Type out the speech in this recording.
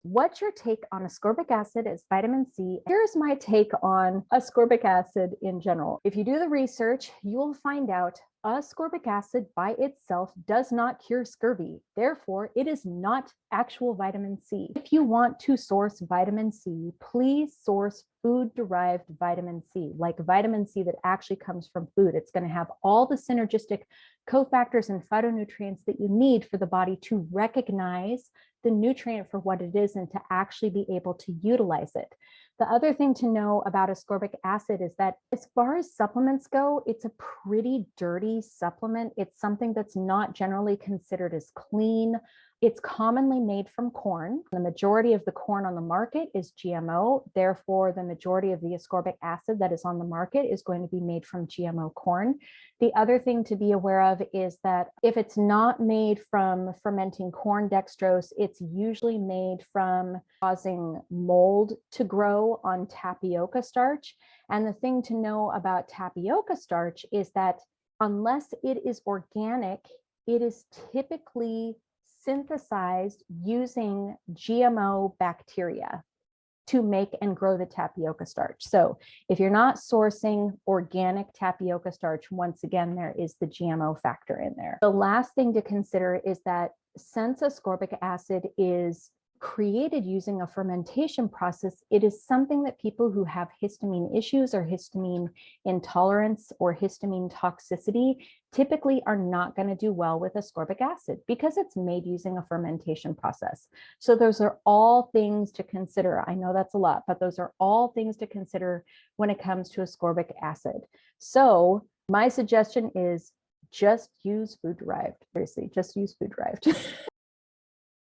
What's your take on ascorbic acid as vitamin C? Here's my take on ascorbic acid in general. If you do the research, you will find out ascorbic acid by itself does not cure scurvy. Therefore, it is not actual vitamin C. If you want to source vitamin C, please source food-derived vitamin C, like vitamin C that actually comes from food. It's going to have all the synergistic cofactors and phytonutrients that you need for the body to recognize the nutrient for what it is and to actually be able to utilize it. The other thing to know about ascorbic acid is that as far as supplements go, it's a pretty dirty supplement. It's something that's not generally considered as clean. It's commonly made from corn. The majority of the corn on the market is GMO. Therefore, the majority of the ascorbic acid that is on the market is going to be made from GMO corn. The other thing to be aware of is that if it's not made from fermenting corn dextrose, it's usually made from causing mold to grow on tapioca starch. And the thing to know about tapioca starch is that unless it is organic, it is typically synthesized using GMO bacteria to make and grow the tapioca starch. So if you're not sourcing organic tapioca starch, once again, there is the GMO factor in there. The last thing to consider is that since ascorbic acid is created using a fermentation process, it is something that people who have histamine issues or histamine intolerance or histamine toxicity typically are not going to do well with ascorbic acid because it's made using a fermentation process. So those are all things to consider. I know that's a lot, but those are all things to consider when it comes to ascorbic acid. So my suggestion is just use food derived. Seriously, just use food derived.